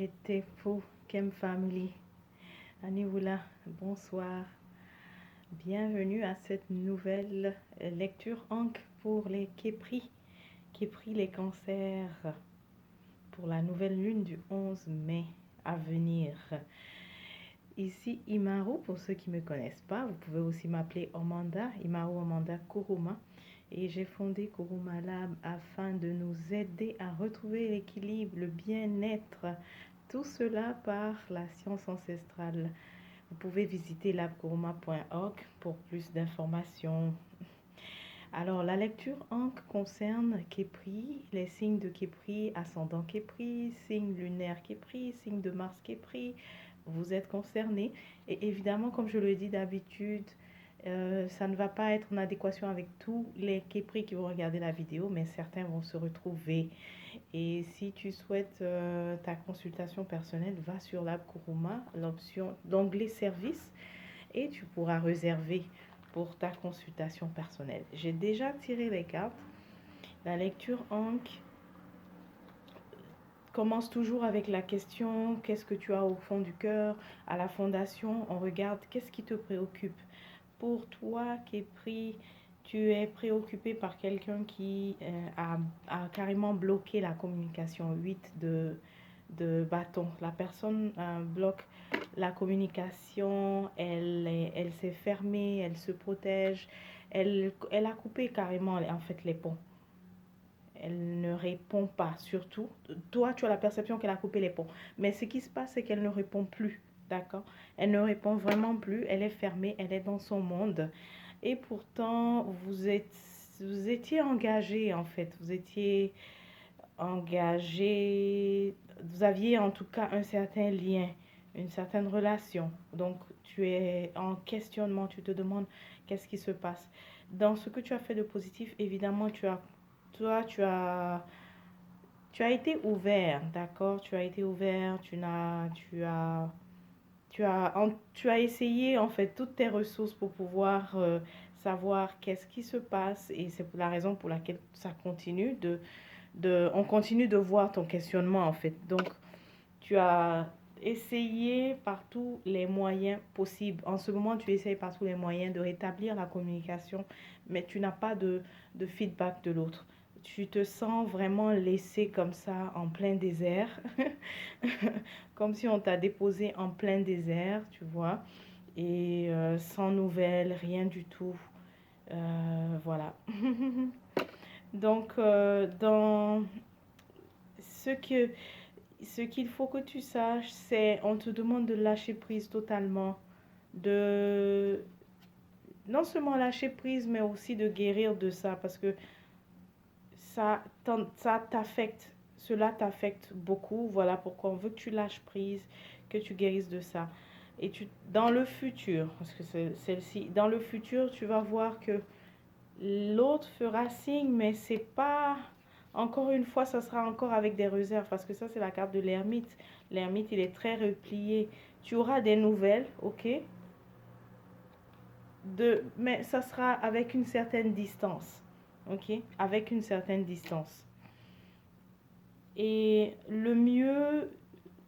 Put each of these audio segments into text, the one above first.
était fou, Kem Family. Anioula, bonsoir. Bienvenue à cette nouvelle lecture Ankh pour les Képris. Képris les cancers pour la nouvelle lune du 11 mai à venir. Ici Imaru, pour ceux qui ne me connaissent pas, vous pouvez aussi m'appeler Omanda, Imaru Omanda Kuruma. Et j'ai fondé Kuruma Lab afin de nous aider à retrouver l'équilibre, le bien-être. Tout cela par la science ancestrale. Vous pouvez visiter labkuruma.org pour plus d'informations. Alors, la lecture Ankh concerne Képri, les signes de Képri, ascendant Képri, signe lunaire Képri, signe de Mars Képri. Vous êtes concernés. Et évidemment, comme je le dis d'habitude, ça ne va pas être en adéquation avec tous les Képris qui vont regarder la vidéo, mais certains vont se retrouver. Et si tu souhaites ta consultation personnelle, va sur Labkuruma, l'option d'onglet service, et tu pourras réserver pour ta consultation personnelle. J'ai déjà tiré les cartes. La lecture Ankh commence toujours avec la question qu'est-ce que tu as au fond du cœur. À la fondation, on regarde qu'est-ce qui te préoccupe. Pour toi qui est pris, tu es préoccupé par quelqu'un qui a carrément bloqué la communication. 8 de bâton. La personne bloque la communication, elle s'est fermée, elle se protège, elle a coupé carrément en fait les ponts. Elle ne répond pas, surtout. Toi, tu as la perception qu'elle a coupé les ponts. Mais ce qui se passe, c'est qu'elle ne répond plus. D'accord? Elle ne répond vraiment plus. Elle est fermée. Elle est dans son monde. Et pourtant, vous étiez engagé, en fait. Vous étiez engagé. Vous aviez en tout cas un certain lien, une certaine relation. Donc, tu es en questionnement. Tu te demandes qu'est-ce qui se passe. Dans ce que tu as fait de positif, évidemment, tu as été ouvert, d'accord? Tu as été ouvert, tu as essayé en fait toutes tes ressources pour pouvoir savoir qu'est-ce qui se passe et c'est la raison pour laquelle ça continue on continue de voir ton questionnement en fait. Donc, tu as essayé par tous les moyens possibles. En ce moment, tu essayes par tous les moyens de rétablir la communication, mais tu n'as pas de feedback de l'autre. Tu te sens vraiment laissé comme ça en plein désert, comme si on t'a déposé en plein désert, tu vois, et sans nouvelles, rien du tout. Voilà. Donc, dans ce que ce qu'il faut que tu saches, c'est on te demande de lâcher prise totalement, de non seulement lâcher prise, mais aussi de guérir de ça, parce que ça t'affecte, cela t'affecte beaucoup. Voilà pourquoi on veut que tu lâches prise, que tu guérisses de ça. Et dans le futur, parce que c'est celle-ci, dans le futur, tu vas voir que l'autre fera signe, mais c'est pas. Encore une fois, ça sera encore avec des réserves parce que ça, c'est la carte de l'ermite. L'ermite, il est très replié. Tu auras des nouvelles, ok? Mais ça sera avec une certaine distance, ok? Avec une certaine distance. Et le mieux,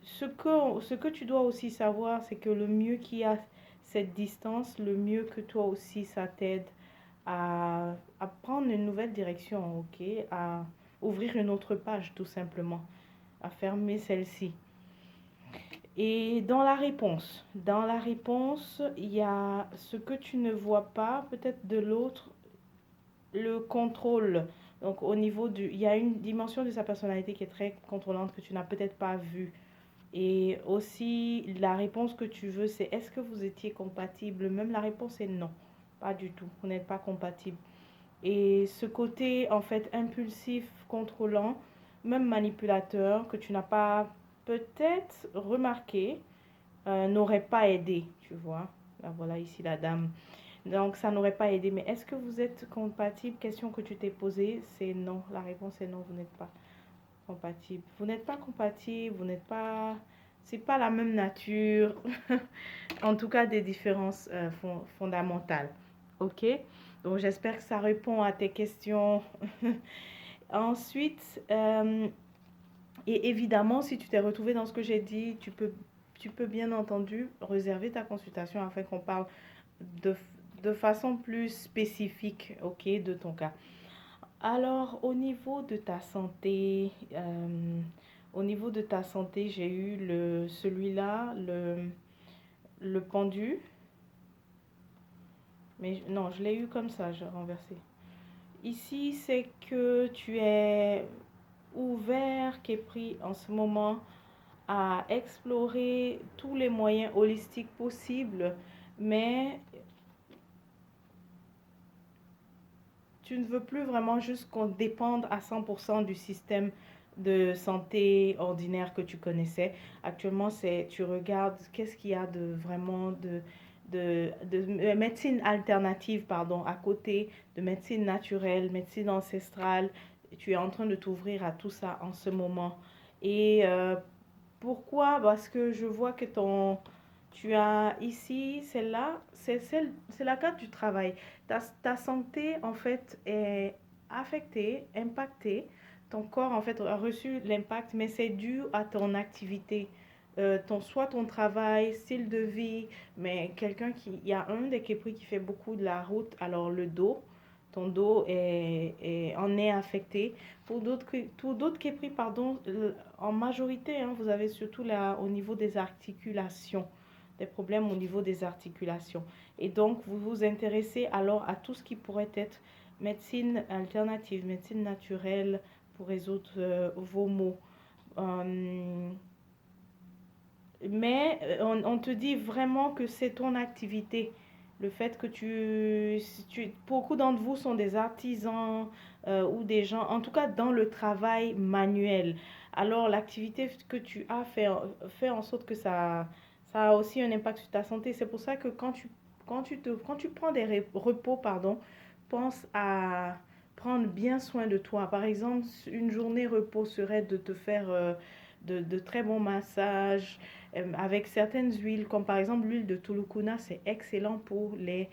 ce que tu dois aussi savoir, c'est que le mieux qu'il y a cette distance, le mieux que toi aussi, ça t'aide à prendre une nouvelle direction, ok? À ouvrir une autre page, tout simplement. À fermer celle-ci. Et dans la réponse, il y a ce que tu ne vois pas, peut-être de l'autre, le contrôle. Donc, il y a une dimension de sa personnalité qui est très contrôlante que tu n'as peut-être pas vue. Et aussi, la réponse que tu veux, c'est est-ce que vous étiez compatible? Même la réponse est non, pas du tout. Vous n'êtes pas compatible. Et ce côté, en fait, impulsif, contrôlant, même manipulateur, que tu n'as pas peut-être remarqué, n'aurait pas aidé, tu vois. Là, voilà ici la dame. Donc, ça n'aurait pas aidé. Mais est-ce que vous êtes compatible? Question que tu t'es posée, c'est non. La réponse est non, vous n'êtes pas compatible. Vous n'êtes pas compatible, vous n'êtes pas... C'est pas la même nature. En tout cas, des différences fondamentales. Ok? Donc, j'espère que ça répond à tes questions. Ensuite, Et évidemment, si tu t'es retrouvé dans ce que j'ai dit, tu peux bien entendu réserver ta consultation afin qu'on parle de, de façon plus spécifique, ok, de ton cas. Alors, au niveau de ta santé, j'ai eu celui-là, le pendu, mais non, je l'ai eu comme ça, j'ai renversé. Ici, c'est que tu es ouvert, qui est pris en ce moment à explorer tous les moyens holistiques possibles, mais tu ne veux plus vraiment juste qu'on dépende à 100% du système de santé ordinaire que tu connaissais. Actuellement, tu regardes qu'est-ce qu'il y a de vraiment de médecine alternative, pardon, à côté de médecine naturelle, médecine ancestrale. Tu es en train de t'ouvrir à tout ça en ce moment. Et pourquoi? Parce que je vois que tu as ici, celle-là, c'est la carte du travail. Ta santé, en fait, est affectée, impactée. Ton corps, en fait, a reçu l'impact, mais c'est dû à ton activité. Soit ton travail, style de vie, mais il y a un des Képris qui fait beaucoup de la route, alors le dos, ton dos en est affecté. Pour d'autres Képris, pardon, en majorité, hein, vous avez surtout là, au niveau des articulations, des problèmes au niveau des articulations. Et donc, vous vous intéressez alors à tout ce qui pourrait être médecine alternative, médecine naturelle pour résoudre vos maux. Euh, mais on te dit vraiment que c'est ton activité. Le fait que beaucoup d'entre vous sont des artisans ou des gens, en tout cas dans le travail manuel. Alors l'activité que tu as fait en sorte que ça a aussi un impact sur ta santé. C'est pour ça que quand tu prends des repos, pardon, pense à prendre bien soin de toi. Par exemple, une journée repos serait de te faire de très bons massages avec certaines huiles, comme par exemple l'huile de Tulukuna, c'est excellent pour les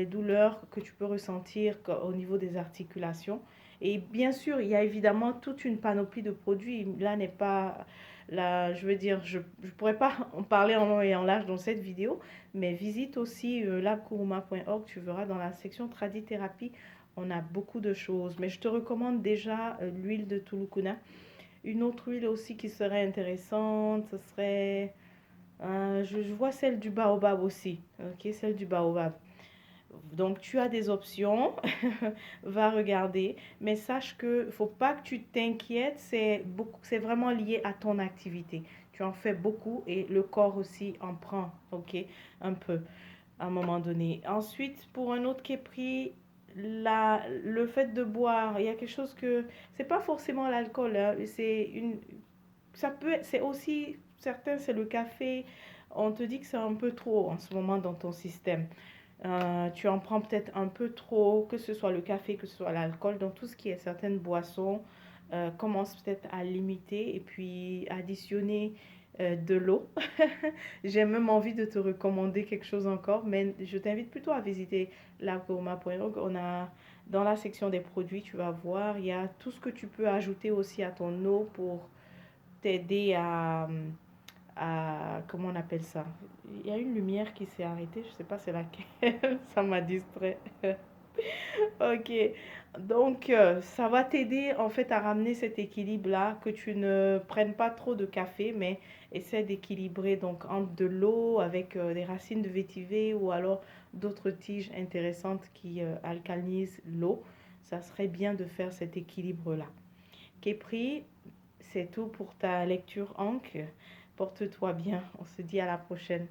douleurs que tu peux ressentir au niveau des articulations. Et bien sûr, il y a évidemment toute une panoplie de produits. Là n'est pas, là, je veux dire, je ne pourrais pas en parler en long et en large dans cette vidéo, mais visite aussi labkuruma.org, tu verras dans la section Tradithérapie, on a beaucoup de choses. Mais je te recommande déjà l'huile de Tulukuna. Une autre huile aussi qui serait intéressante, ce serait... je vois celle du baobab aussi. Ok, celle du baobab. Donc, tu as des options. Va regarder. Mais sache que faut pas que tu t'inquiètes. C'est vraiment lié à ton activité. Tu en fais beaucoup et le corps aussi en prend. Ok, un peu à un moment donné. Ensuite, pour un autre qui est pris, le fait de boire, il y a quelque chose que c'est pas forcément l'alcool, hein, c'est aussi certains, c'est le café. On te dit que c'est un peu trop en ce moment dans ton système. Tu en prends peut-être un peu trop, que ce soit le café, que ce soit l'alcool, donc tout ce qui est certaines boissons, commence peut-être à limiter et puis additionner de l'eau. J'ai même envie de te recommander quelque chose encore, mais je t'invite plutôt à visiter lagourma.org. On a dans la section des produits, tu vas voir, il y a tout ce que tu peux ajouter aussi à ton eau pour t'aider comment on appelle ça? Il y a une lumière qui s'est arrêtée, je sais pas c'est laquelle, ça m'a distrait. Ok, donc ça va t'aider en fait à ramener cet équilibre-là, que tu ne prennes pas trop de café, mais essaie d'équilibrer donc entre de l'eau avec des racines de vétiver ou alors d'autres tiges intéressantes qui alcalinisent l'eau. Ça serait bien de faire cet équilibre-là. Képri, c'est tout pour ta lecture Ankh. Porte-toi bien. On se dit à la prochaine.